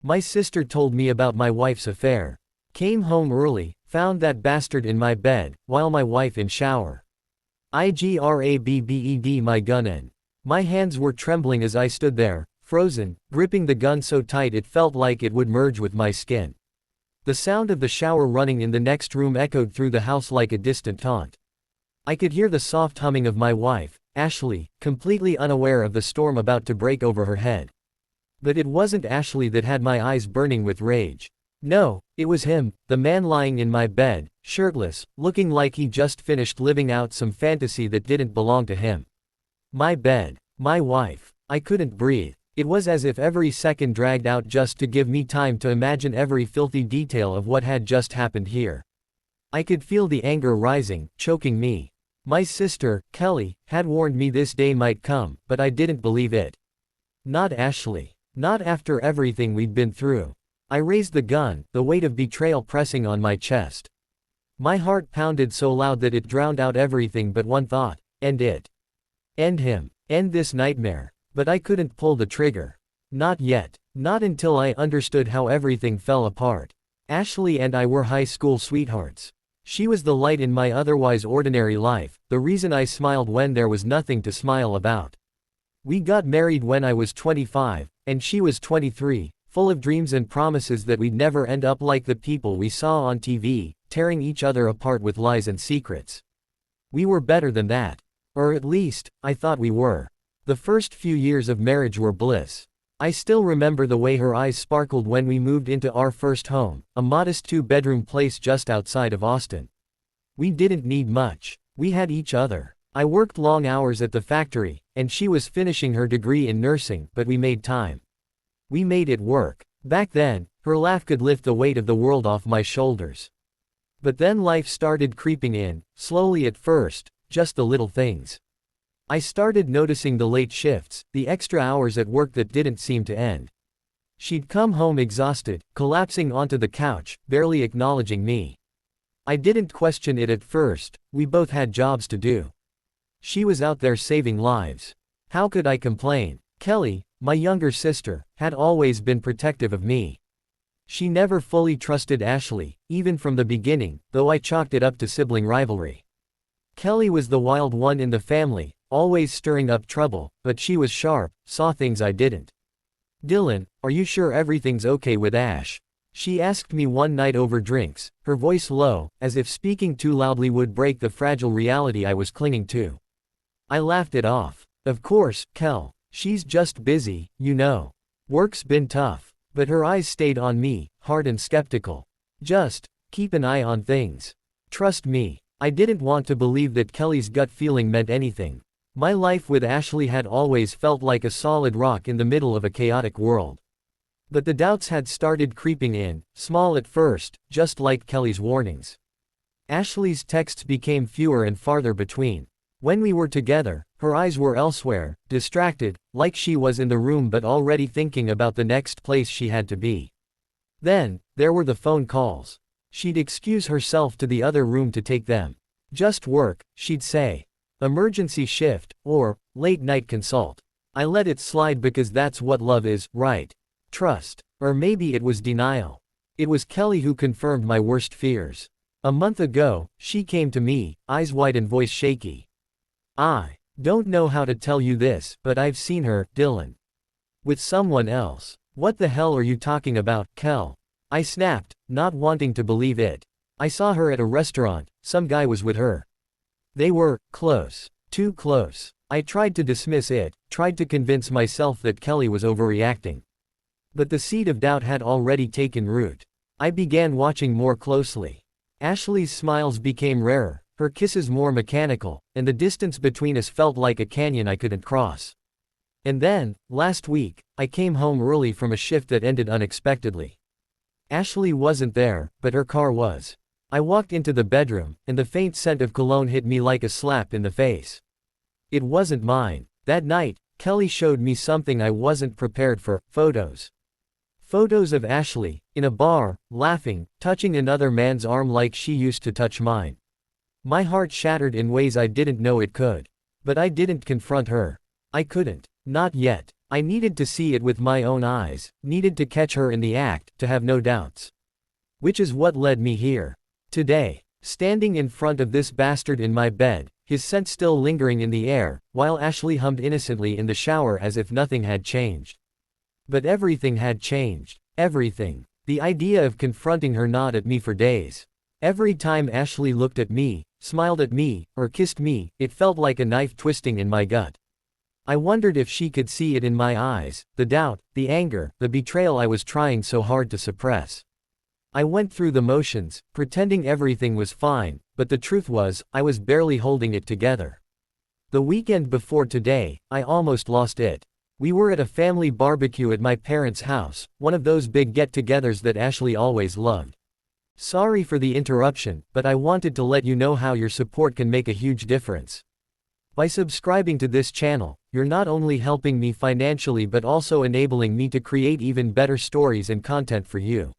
My sister told me about my wife's affair. Came home early, found that bastard in my bed, while my wife in shower. IGRABBED my gun in. My hands were trembling as I stood there, frozen, gripping the gun so tight it felt like it would merge with my skin. The sound of the shower running in the next room echoed through the house like a distant taunt. I could hear the soft humming of my wife, Ashley, completely unaware of the storm about to break over her head. But it wasn't Ashley that had my eyes burning with rage. No, it was him, the man lying in my bed, shirtless, looking like he just finished living out some fantasy that didn't belong to him. My bed, my wife. I couldn't breathe. It was as if every second dragged out just to give me time to imagine every filthy detail of what had just happened here. I could feel the anger rising, choking me. My sister, Kelly, had warned me this day might come, but I didn't believe it. Not Ashley. Not after everything we'd been through. I raised the gun, the weight of betrayal pressing on my chest. My heart pounded so loud that it drowned out everything but one thought: end it. End him. End this nightmare. But I couldn't pull the trigger. Not yet. Not until I understood how everything fell apart. Ashley and I were high school sweethearts. She was the light in my otherwise ordinary life, the reason I smiled when there was nothing to smile about. We got married when I was 25, and she was 23, full of dreams and promises that we'd never end up like the people we saw on TV, tearing each other apart with lies and secrets. We were better than that. Or at least, I thought we were. The first few years of marriage were bliss. I still remember the way her eyes sparkled when we moved into our first home, a modest 2-bedroom place just outside of Austin. We didn't need much. We had each other. I worked long hours at the factory, and she was finishing her degree in nursing, but we made time. We made it work. Back then, her laugh could lift the weight of the world off my shoulders. But then life started creeping in, slowly at first, just the little things. I started noticing the late shifts, the extra hours at work that didn't seem to end. She'd come home exhausted, collapsing onto the couch, barely acknowledging me. I didn't question it at first, we both had jobs to do. She was out there saving lives. How could I complain? Kelly, my younger sister, had always been protective of me. She never fully trusted Ashley, even from the beginning, though I chalked it up to sibling rivalry. Kelly was the wild one in the family, always stirring up trouble, but she was sharp, saw things I didn't. "Dylan, are you sure everything's okay with Ash?" she asked me one night over drinks, her voice low, as if speaking too loudly would break the fragile reality I was clinging to. I laughed it off. "Of course, Kel. She's just busy, you know. Work's been tough." But her eyes stayed on me, hard and skeptical. "Just keep an eye on things. Trust me." I didn't want to believe that Kelly's gut feeling meant anything. My life with Ashley had always felt like a solid rock in the middle of a chaotic world. But the doubts had started creeping in, small at first, just like Kelly's warnings. Ashley's texts became fewer and farther between. When we were together, her eyes were elsewhere, distracted, like she was in the room but already thinking about the next place she had to be. Then, there were the phone calls. She'd excuse herself to the other room to take them. "Just work," she'd say. "Emergency shift," or "late night consult." I let it slide because that's what love is, right? Trust. Or maybe it was denial. It was Kelly who confirmed my worst fears. A month ago, she came to me, eyes wide and voice shaky. "I don't know how to tell you this, but I've seen her, Dylan. With someone else." "What the hell are you talking about, Kel?" I snapped, not wanting to believe it. "I saw her at a restaurant, some guy was with her. They were close. Too close." I tried to dismiss it, tried to convince myself that Kelly was overreacting. But the seed of doubt had already taken root. I began watching more closely. Ashley's smiles became rarer, her kisses more mechanical, and the distance between us felt like a canyon I couldn't cross. And then, last week, I came home early from a shift that ended unexpectedly. Ashley wasn't there, but her car was. I walked into the bedroom, and the faint scent of cologne hit me like a slap in the face. It wasn't mine. That night, Kelly showed me something I wasn't prepared for: photos. Photos of Ashley, in a bar, laughing, touching another man's arm like she used to touch mine. My heart shattered in ways I didn't know it could. But I didn't confront her. I couldn't. Not yet. I needed to see it with my own eyes, needed to catch her in the act, to have no doubts. Which is what led me here. Today, standing in front of this bastard in my bed, his scent still lingering in the air, while Ashley hummed innocently in the shower as if nothing had changed. But everything had changed. Everything. The idea of confronting her gnawed at me for days. Every time Ashley looked at me, smiled at me, or kissed me, it felt like a knife twisting in my gut. I wondered if she could see it in my eyes, the doubt, the anger, the betrayal I was trying so hard to suppress. I went through the motions, pretending everything was fine, but the truth was, I was barely holding it together. The weekend before today, I almost lost it. We were at a family barbecue at my parents' house, one of those big get-togethers that Ashley always loved. Sorry for the interruption, but I wanted to let you know how your support can make a huge difference. By subscribing to this channel, you're not only helping me financially but also enabling me to create even better stories and content for you.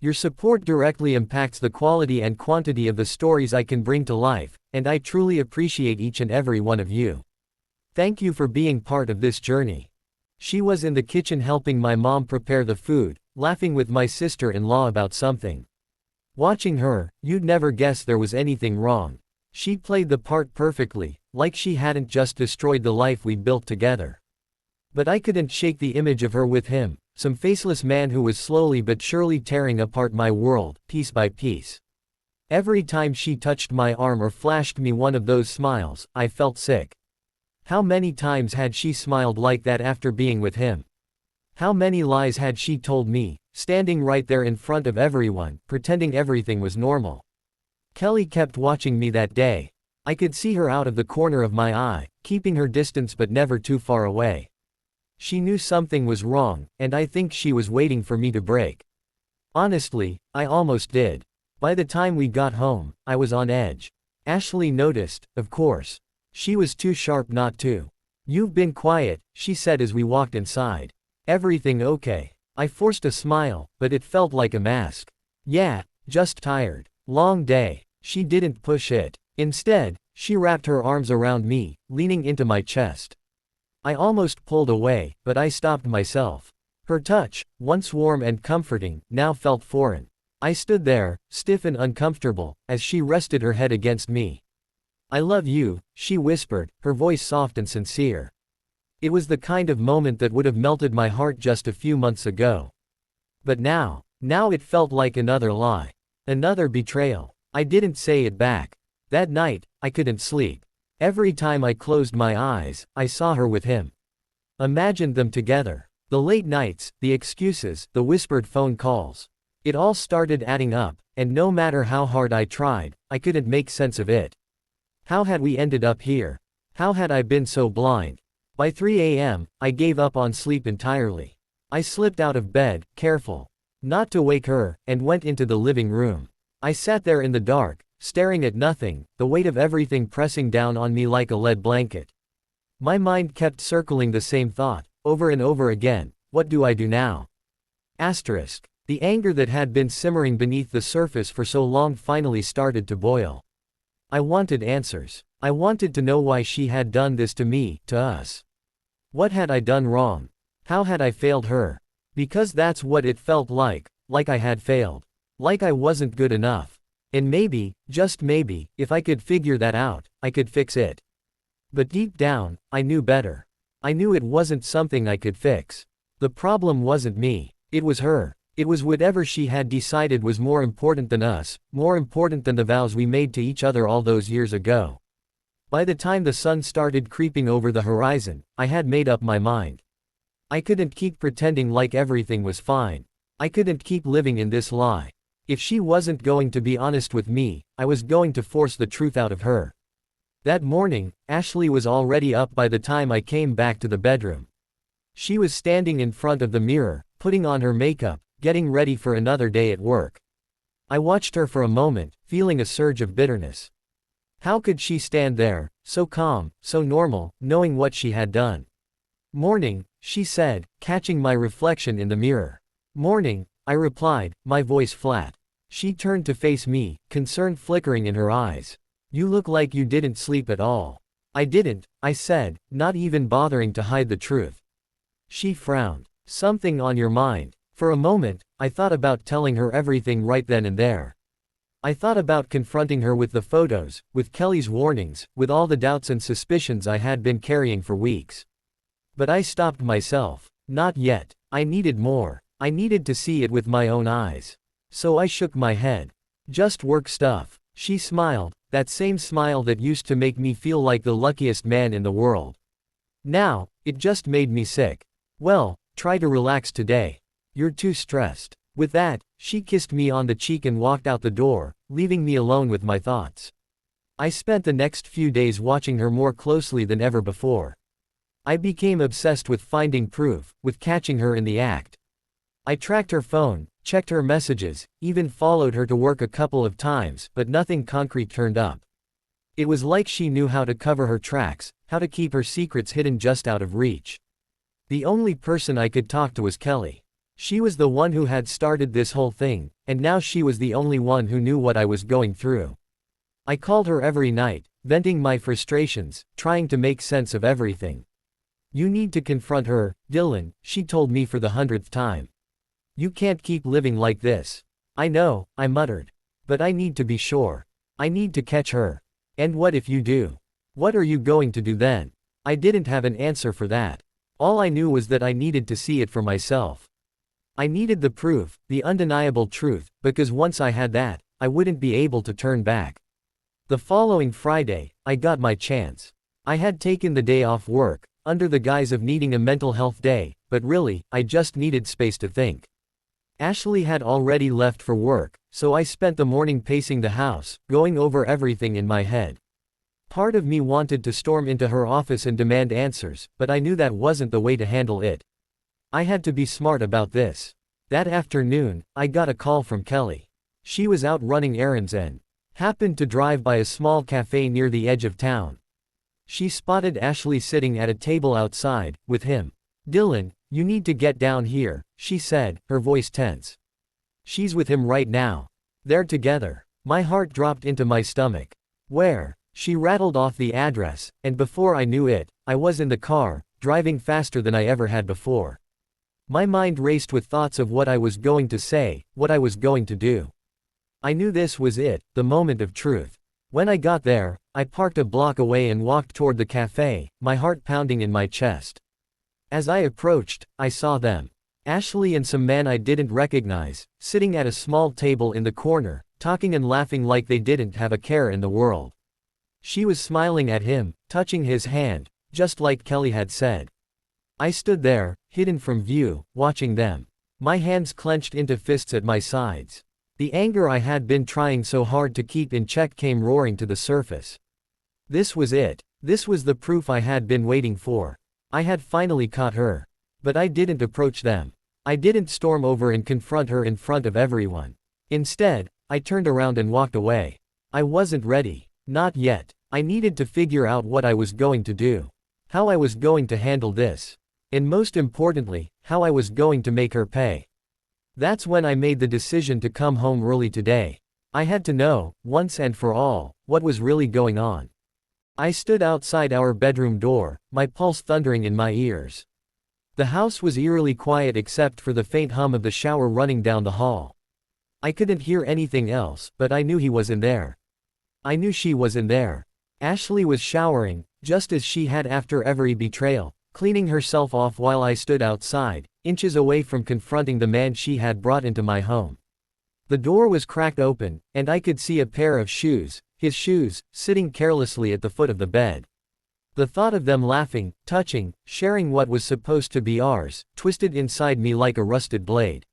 Your support directly impacts the quality and quantity of the stories I can bring to life, and I truly appreciate each and every one of you. Thank you for being part of this journey. She was in the kitchen helping my mom prepare the food, laughing with my sister-in-law about something. Watching her, you'd never guess there was anything wrong. She played the part perfectly, like she hadn't just destroyed the life we built together. But I couldn't shake the image of her with him, some faceless man who was slowly but surely tearing apart my world, piece by piece. Every time she touched my arm or flashed me one of those smiles, I felt sick. How many times had she smiled like that after being with him? How many lies had she told me, standing right there in front of everyone, pretending everything was normal? Kelly kept watching me that day. I could see her out of the corner of my eye, keeping her distance but never too far away. She knew something was wrong, and I think she was waiting for me to break. Honestly, I almost did. By the time we got home, I was on edge. Ashley noticed, of course. She was too sharp not to. "You've been quiet," she said as we walked inside. "Everything okay?" I forced a smile, but it felt like a mask. "Yeah, just tired. Long day." She didn't push it. Instead, she wrapped her arms around me, leaning into my chest. I almost pulled away, but I stopped myself. Her touch, once warm and comforting, now felt foreign. I stood there, stiff and uncomfortable, as she rested her head against me. "I love you," she whispered, her voice soft and sincere. It was the kind of moment that would have melted my heart just a few months ago. But now it felt like another lie. Another betrayal. I didn't say it back. That night, I couldn't sleep. Every time I closed my eyes, I saw her with him. Imagined them together. The late nights, the excuses, the whispered phone calls. It all started adding up, and no matter how hard I tried, I couldn't make sense of it. How had we ended up here? How had I been so blind? By 3 a.m., I gave up on sleep entirely. I slipped out of bed, careful not to wake her, and went into the living room. I sat there in the dark, staring at nothing, the weight of everything pressing down on me like a lead blanket. My mind kept circling the same thought, over and over again: what do I do now? The anger that had been simmering beneath the surface for so long finally started to boil. I wanted answers. I wanted to know why she had done this to me, to us. What had I done wrong? How had I failed her? Because that's what it felt like I had failed. Like I wasn't good enough. And maybe, just maybe, if I could figure that out, I could fix it. But deep down, I knew better. I knew it wasn't something I could fix. The problem wasn't me. It was her. It was whatever she had decided was more important than us, more important than the vows we made to each other all those years ago. By the time the sun started creeping over the horizon, I had made up my mind. I couldn't keep pretending like everything was fine. I couldn't keep living in this lie. If she wasn't going to be honest with me, I was going to force the truth out of her. That morning, Ashley was already up by the time I came back to the bedroom. She was standing in front of the mirror, putting on her makeup, getting ready for another day at work. I watched her for a moment, feeling a surge of bitterness. How could she stand there, so calm, so normal, knowing what she had done? "Morning," she said, catching my reflection in the mirror. "Morning," I replied, my voice flat. She turned to face me, concern flickering in her eyes. "You look like you didn't sleep at all." "I didn't," I said, not even bothering to hide the truth. She frowned. Something on your mind? For a moment, I thought about telling her everything right then and there. I thought about confronting her with the photos, with Kelly's warnings, with all the doubts and suspicions I had been carrying for weeks. But I stopped myself. Not yet. I needed more. I needed to see it with my own eyes. So I shook my head. Just work stuff. She smiled, that same smile that used to make me feel like the luckiest man in the world. Now, it just made me sick. Well, try to relax today. You're too stressed. With that, she kissed me on the cheek and walked out the door, leaving me alone with my thoughts. I spent the next few days watching her more closely than ever before. I became obsessed with finding proof, with catching her in the act. I tracked her phone, checked her messages, even followed her to work a couple of times, but nothing concrete turned up. It was like she knew how to cover her tracks, how to keep her secrets hidden just out of reach. The only person I could talk to was Kelly. She was the one who had started this whole thing, and now she was the only one who knew what I was going through. I called her every night, venting my frustrations, trying to make sense of everything. You need to confront her, Dylan, she told me for the 100th time. You can't keep living like this. I know, I muttered. But I need to be sure. I need to catch her. And what if you do? What are you going to do then? I didn't have an answer for that. All I knew was that I needed to see it for myself. I needed the proof, the undeniable truth, because once I had that, I wouldn't be able to turn back. The following Friday, I got my chance. I had taken the day off work, under the guise of needing a mental health day, but really, I just needed space to think. Ashley had already left for work, so I spent the morning pacing the house, going over everything in my head. Part of me wanted to storm into her office and demand answers, but I knew that wasn't the way to handle it. I had to be smart about this. That afternoon, I got a call from Kelly. She was out running errands and happened to drive by a small cafe near the edge of town. She spotted Ashley sitting at a table outside, with him. Dylan, you need to get down here, she said, her voice tense. She's with him right now. They're together. My heart dropped into my stomach. Where? She rattled off the address, and before I knew it, I was in the car, driving faster than I ever had before. My mind raced with thoughts of what I was going to say, what I was going to do. I knew this was it, the moment of truth. When I got there, I parked a block away and walked toward the cafe, my heart pounding in my chest. As I approached, I saw them. Ashley and some man I didn't recognize, sitting at a small table in the corner, talking and laughing like they didn't have a care in the world. She was smiling at him, touching his hand, just like Kelly had said. I stood there, hidden from view, watching them. My hands clenched into fists at my sides. The anger I had been trying so hard to keep in check came roaring to the surface. This was it. This was the proof I had been waiting for. I had finally caught her. But I didn't approach them. I didn't storm over and confront her in front of everyone. Instead, I turned around and walked away. I wasn't ready. Not yet. I needed to figure out what I was going to do. How I was going to handle this. And most importantly, how I was going to make her pay. That's when I made the decision to come home early today. I had to know, once and for all, what was really going on. I stood outside our bedroom door, my pulse thundering in my ears. The house was eerily quiet except for the faint hum of the shower running down the hall. I couldn't hear anything else, but I knew he was in there. I knew she was in there. Ashley was showering, just as she had after every betrayal, cleaning herself off while I stood outside, inches away from confronting the man she had brought into my home. The door was cracked open, and I could see a pair of shoes, his shoes, sitting carelessly at the foot of the bed. The thought of them laughing, touching, sharing what was supposed to be ours, twisted inside me like a rusted blade.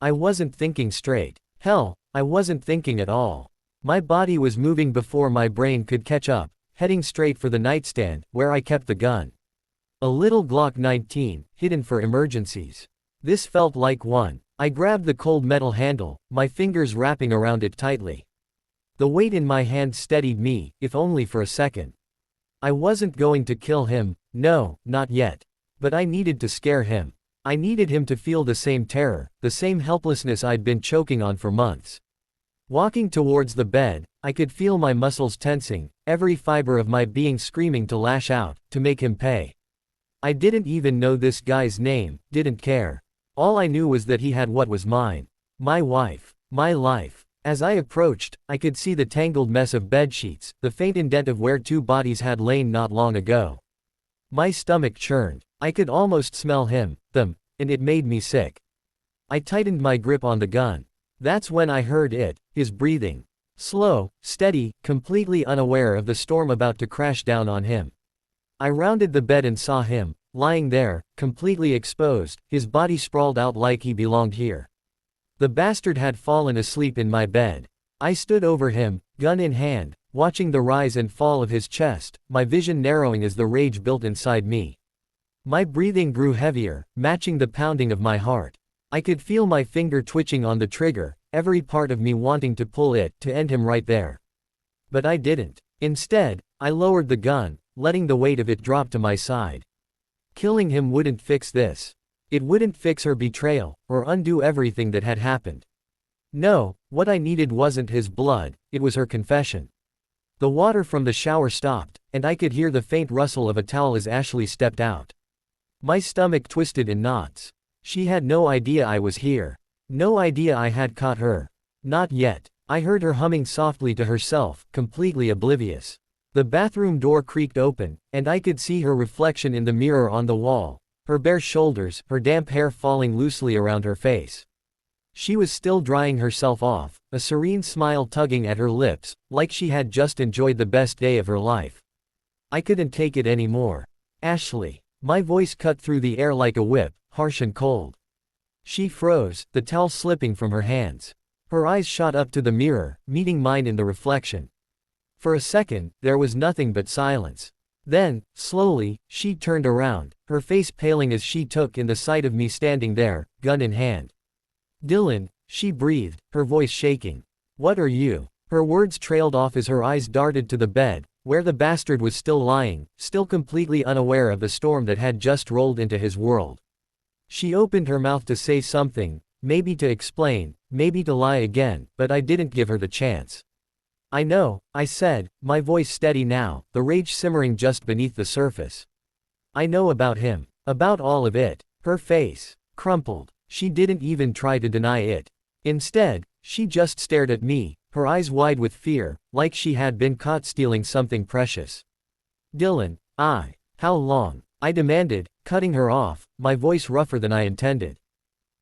I wasn't thinking straight. Hell, I wasn't thinking at all. My body was moving before my brain could catch up, heading straight for the nightstand, where I kept the gun. A little Glock 19, hidden for emergencies. This felt like one. I grabbed the cold metal handle, my fingers wrapping around it tightly. The weight in my hand steadied me, if only for a second. I wasn't going to kill him, no, not yet. But I needed to scare him. I needed him to feel the same terror, the same helplessness I'd been choking on for months. Walking towards the bed, I could feel my muscles tensing, every fiber of my being screaming to lash out, to make him pay. I didn't even know this guy's name, didn't care. All I knew was that he had what was mine. My wife. My life. As I approached, I could see the tangled mess of bedsheets, the faint indent of where two bodies had lain not long ago. My stomach churned. I could almost smell them, and it made me sick. I tightened my grip on the gun. That's when I heard his breathing. Slow, steady, completely unaware of the storm about to crash down on him. I rounded the bed and saw him, lying there, completely exposed, his body sprawled out like he belonged here. The bastard had fallen asleep in my bed. I stood over him, gun in hand, watching the rise and fall of his chest, my vision narrowing as the rage built inside me. My breathing grew heavier, matching the pounding of my heart. I could feel my finger twitching on the trigger, every part of me wanting to pull it, to end him right there. But I didn't. Instead, I lowered the gun, letting the weight of it drop to my side. Killing him wouldn't fix this. It wouldn't fix her betrayal, or undo everything that had happened. No, what I needed wasn't his blood, it was her confession. The water from the shower stopped, and I could hear the faint rustle of a towel as Ashley stepped out. My stomach twisted in knots. She had no idea I was here. No idea I had caught her. Not yet. I heard her humming softly to herself, completely oblivious. The bathroom door creaked open, and I could see her reflection in the mirror on the wall, her bare shoulders, her damp hair falling loosely around her face. She was still drying herself off, a serene smile tugging at her lips, like she had just enjoyed the best day of her life. I couldn't take it anymore. Ashley. My voice cut through the air like a whip, harsh and cold. She froze, the towel slipping from her hands. Her eyes shot up to the mirror, meeting mine in the reflection. For a second, there was nothing but silence. Then, slowly, she turned around, her face paling as she took in the sight of me standing there, gun in hand. "Dylan," she breathed, her voice shaking. "What are you?" Her words trailed off as her eyes darted to the bed, where the bastard was still lying, still completely unaware of the storm that had just rolled into his world. She opened her mouth to say something, maybe to explain, maybe to lie again, but I didn't give her the chance. "I know," I said, my voice steady now, the rage simmering just beneath the surface. "I know about him. About all of it." Her face crumpled. She didn't even try to deny it. Instead, she just stared at me, her eyes wide with fear, like she had been caught stealing something precious. "Dylan, how long?" I demanded, cutting her off, my voice rougher than I intended.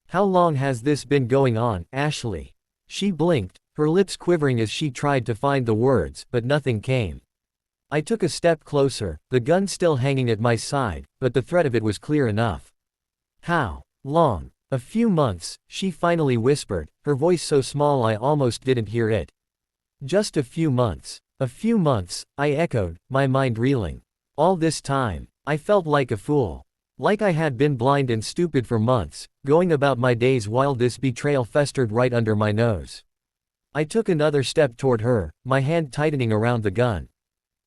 "How long has this been going on, Ashley?" She blinked, her lips quivering as she tried to find the words, but nothing came. I took a step closer, the gun still hanging at my side, but the threat of it was clear enough. "How long?" "A few months," she finally whispered, her voice so small I almost didn't hear it. "Just a few months." "A few months," I echoed, my mind reeling. All this time, I felt like a fool. Like I had been blind and stupid for months, going about my days while this betrayal festered right under my nose. I took another step toward her, my hand tightening around the gun.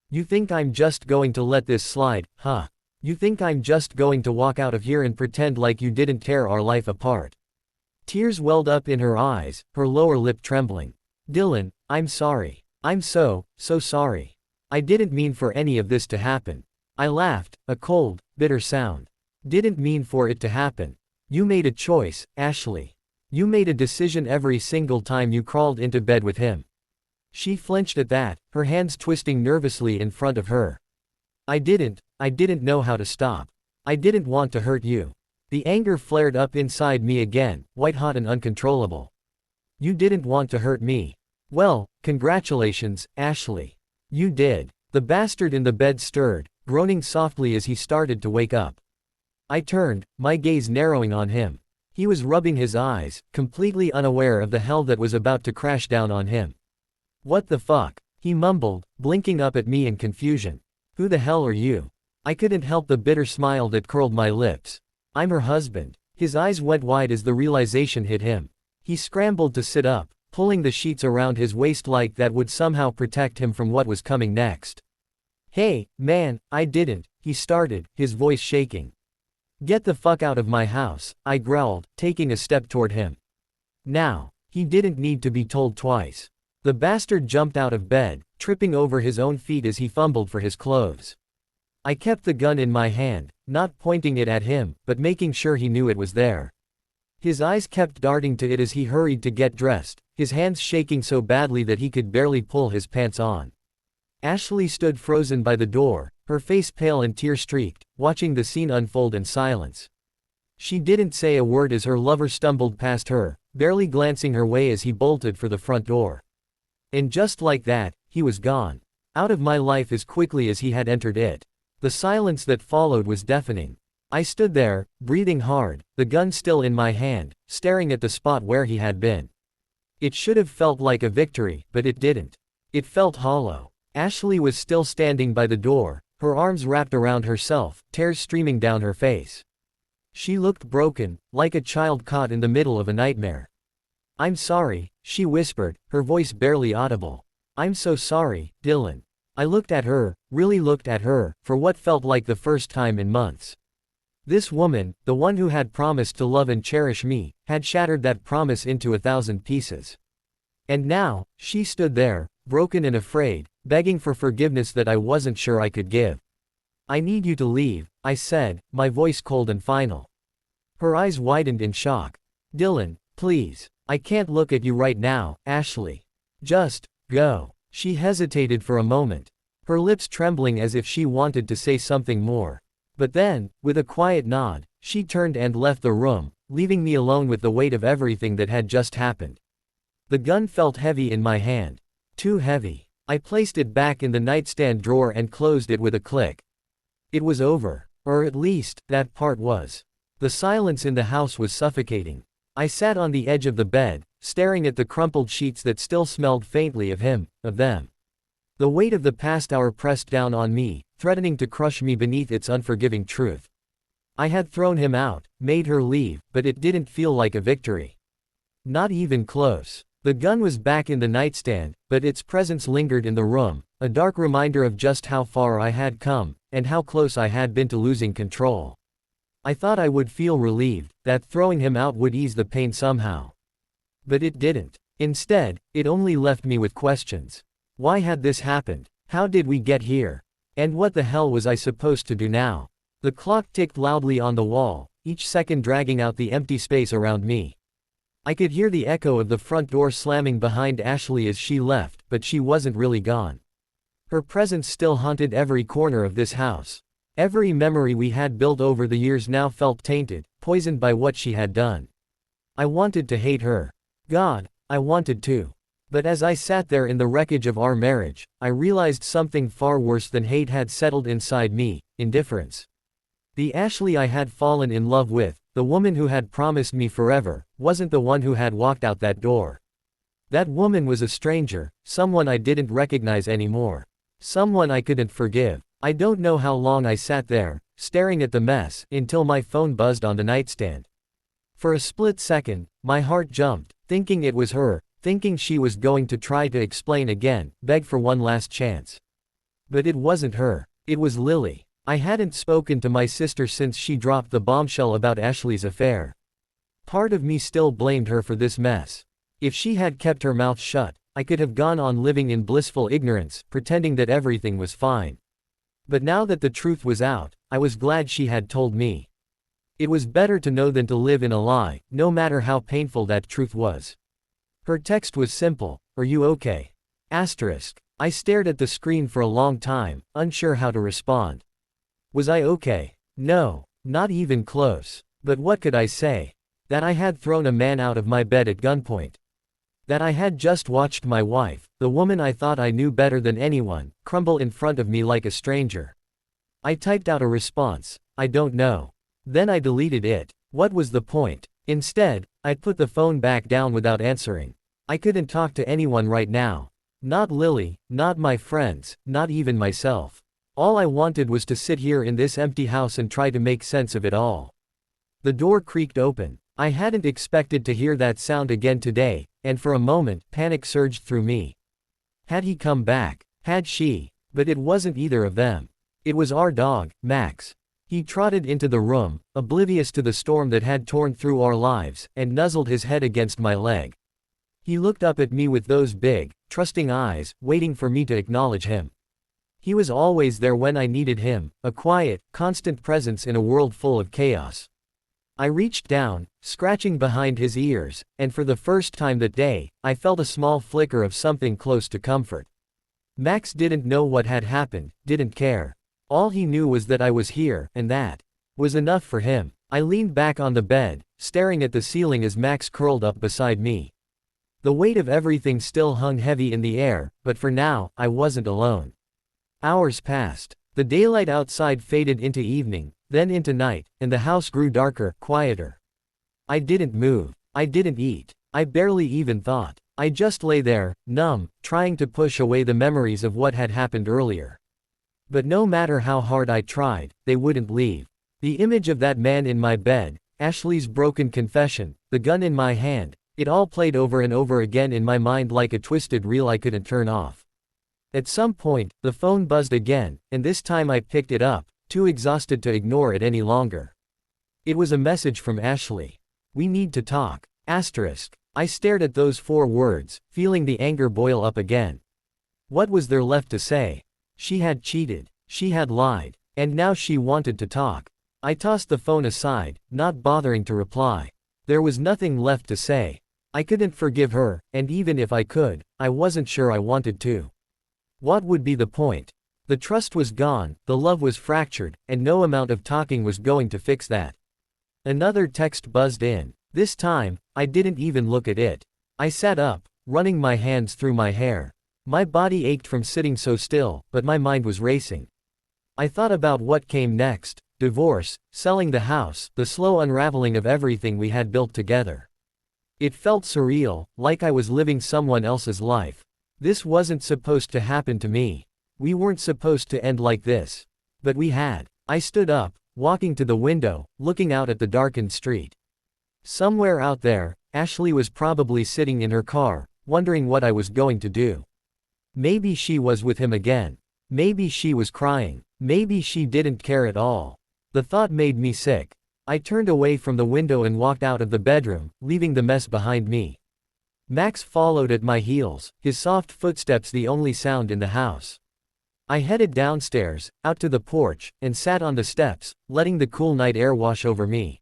"You think I'm just going to let this slide, huh? You think I'm just going to walk out of here and pretend like you didn't tear our life apart?" Tears welled up in her eyes, her lower lip trembling. "Dylan, I'm sorry. I'm so sorry. I didn't mean for any of this to happen." I laughed, a cold, bitter sound. "Didn't mean for it to happen. You made a choice, Ashley. You made a decision every single time you crawled into bed with him." She flinched at that, her hands twisting nervously in front of her. I didn't know how to stop. I didn't want to hurt you." The anger flared up inside me again, white-hot and uncontrollable. "You didn't want to hurt me. Well, congratulations, Ashley. You did." The bastard in the bed stirred, groaning softly as he started to wake up. I turned, my gaze narrowing on him. He was rubbing his eyes, completely unaware of the hell that was about to crash down on him. "What the fuck?" he mumbled, blinking up at me in confusion. "Who the hell are you?" I couldn't help the bitter smile that curled my lips. "I'm her husband." His eyes went wide as the realization hit him. He scrambled to sit up, pulling the sheets around his waist like that would somehow protect him from what was coming next. "Hey, man, I didn't," he started, his voice shaking. "Get the fuck out of my house," I growled, taking a step toward him. Now, he didn't need to be told twice. The bastard jumped out of bed, tripping over his own feet as he fumbled for his clothes. I kept the gun in my hand, not pointing it at him, but making sure he knew it was there. His eyes kept darting to it as he hurried to get dressed, his hands shaking so badly that he could barely pull his pants on. Ashley stood frozen by the door, her face pale and tear-streaked, watching the scene unfold in silence. She didn't say a word as her lover stumbled past her, barely glancing her way as he bolted for the front door. And just like that, he was gone. Out of my life as quickly as he had entered it. The silence that followed was deafening. I stood there, breathing hard, the gun still in my hand, staring at the spot where he had been. It should have felt like a victory, but it didn't. It felt hollow. Ashley was still standing by the door, her arms wrapped around herself, tears streaming down her face. She looked broken, like a child caught in the middle of a nightmare. "I'm sorry," she whispered, her voice barely audible. "I'm so sorry, Dylan." I looked at her, really looked at her, for what felt like the first time in months. This woman, the one who had promised to love and cherish me, had shattered that promise into 1,000 pieces. And now, she stood there, broken and afraid, begging for forgiveness that I wasn't sure I could give. "I need you to leave," I said, my voice cold and final. Her eyes widened in shock. "Dylan, please. I can't look at you right now, Ashley. Just go." She hesitated for a moment, her lips trembling as if she wanted to say something more. But then, with a quiet nod, she turned and left the room, leaving me alone with the weight of everything that had just happened. The gun felt heavy in my hand. Too heavy. I placed it back in the nightstand drawer and closed it with a click. It was over. Or at least, that part was. The silence in the house was suffocating. I sat on the edge of the bed, staring at the crumpled sheets that still smelled faintly of him, of them. The weight of the past hour pressed down on me, threatening to crush me beneath its unforgiving truth. I had thrown him out, made her leave, but it didn't feel like a victory. Not even close. The gun was back in the nightstand, but its presence lingered in the room, a dark reminder of just how far I had come, and how close I had been to losing control. I thought I would feel relieved, that throwing him out would ease the pain somehow. But it didn't. Instead, it only left me with questions. Why had this happened? How did we get here? And what the hell was I supposed to do now? The clock ticked loudly on the wall, each second dragging out the empty space around me. I could hear the echo of the front door slamming behind Ashley as she left, but she wasn't really gone. Her presence still haunted every corner of this house. Every memory we had built over the years now felt tainted, poisoned by what she had done. I wanted to hate her. God, I wanted to. But as I sat there in the wreckage of our marriage, I realized something far worse than hate had settled inside me: indifference. The Ashley I had fallen in love with, the woman who had promised me forever, wasn't the one who had walked out that door. That woman was a stranger, someone I didn't recognize anymore. Someone I couldn't forgive. I don't know how long I sat there, staring at the mess, until my phone buzzed on the nightstand. For a split second, my heart jumped, thinking it was her, thinking she was going to try to explain again, beg for one last chance. But it wasn't her. It was Lily. I hadn't spoken to my sister since she dropped the bombshell about Ashley's affair. Part of me still blamed her for this mess. If she had kept her mouth shut, I could have gone on living in blissful ignorance, pretending that everything was fine. But now that the truth was out, I was glad she had told me. It was better to know than to live in a lie, no matter how painful that truth was. Her text was simple: "Are you okay?" Asterisk. I stared at the screen for a long time, unsure how to respond. Was I okay? No, not even close. But what could I say? That I had thrown a man out of my bed at gunpoint. That I had just watched my wife, the woman I thought I knew better than anyone, crumble in front of me like a stranger. I typed out a response: "I don't know." Then I deleted it. What was the point? Instead, I'd put the phone back down without answering. I couldn't talk to anyone right now. Not Lily, not my friends, not even myself. All I wanted was to sit here in this empty house and try to make sense of it all. The door creaked open. I hadn't expected to hear that sound again today, and for a moment, panic surged through me. Had he come back? Had she? But it wasn't either of them. It was our dog, Max. He trotted into the room, oblivious to the storm that had torn through our lives, and nuzzled his head against my leg. He looked up at me with those big, trusting eyes, waiting for me to acknowledge him. He was always there when I needed him, a quiet, constant presence in a world full of chaos. I reached down, scratching behind his ears, and for the first time that day, I felt a small flicker of something close to comfort. Max didn't know what had happened, didn't care. All he knew was that I was here, and that was enough for him. I leaned back on the bed, staring at the ceiling as Max curled up beside me. The weight of everything still hung heavy in the air, but for now, I wasn't alone. Hours passed. The daylight outside faded into evening, then into night, and the house grew darker, quieter. I didn't move. I didn't eat. I barely even thought. I just lay there, numb, trying to push away the memories of what had happened earlier. But no matter how hard I tried, they wouldn't leave. The image of that man in my bed, Ashley's broken confession, the gun in my hand, it all played over and over again in my mind like a twisted reel I couldn't turn off. At some point, the phone buzzed again, and this time I picked it up, too exhausted to ignore it any longer. It was a message from Ashley. "We need to talk." Asterisk. I stared at those 4 words, feeling the anger boil up again. What was there left to say? She had cheated. She had lied. And now she wanted to talk. I tossed the phone aside, not bothering to reply. There was nothing left to say. I couldn't forgive her, and even if I could, I wasn't sure I wanted to. What would be the point? The trust was gone, the love was fractured, and no amount of talking was going to fix that. Another text buzzed in. This time, I didn't even look at it. I sat up, running my hands through my hair. My body ached from sitting so still, but my mind was racing. I thought about what came next: divorce, selling the house, the slow unraveling of everything we had built together. It felt surreal, like I was living someone else's life. This wasn't supposed to happen to me. We weren't supposed to end like this. But we had. I stood up, walking to the window, looking out at the darkened street. Somewhere out there, Ashley was probably sitting in her car, wondering what I was going to do. Maybe she was with him again. Maybe she was crying. Maybe she didn't care at all. The thought made me sick. I turned away from the window and walked out of the bedroom, leaving the mess behind me. Max followed at my heels, his soft footsteps the only sound in the house. I headed downstairs, out to the porch, and sat on the steps, letting the cool night air wash over me.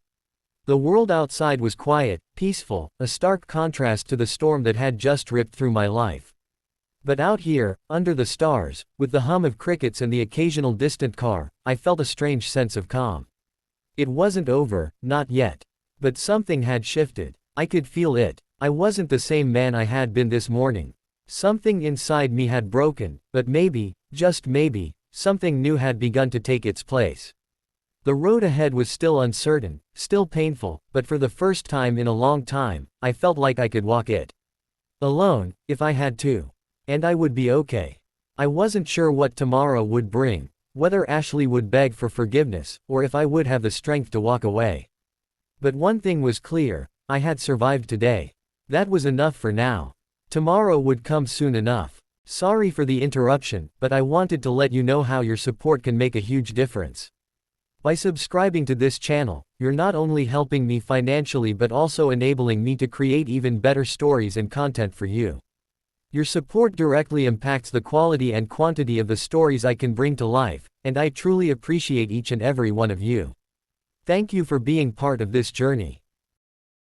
The world outside was quiet, peaceful, a stark contrast to the storm that had just ripped through my life. But out here, under the stars, with the hum of crickets and the occasional distant car, I felt a strange sense of calm. It wasn't over, not yet. But something had shifted. I could feel it. I wasn't the same man I had been this morning. Something inside me had broken, but maybe, just maybe, something new had begun to take its place. The road ahead was still uncertain, still painful, but for the first time in a long time, I felt like I could walk it alone, if I had to. And I would be okay. I wasn't sure what tomorrow would bring, whether Ashley would beg for forgiveness, or if I would have the strength to walk away. But one thing was clear: I had survived today. That was enough for now. Tomorrow would come soon enough. Sorry for the interruption, but I wanted to let you know how your support can make a huge difference. By subscribing to this channel, you're not only helping me financially but also enabling me to create even better stories and content for you. Your support directly impacts the quality and quantity of the stories I can bring to life, and I truly appreciate each and every one of you. Thank you for being part of this journey.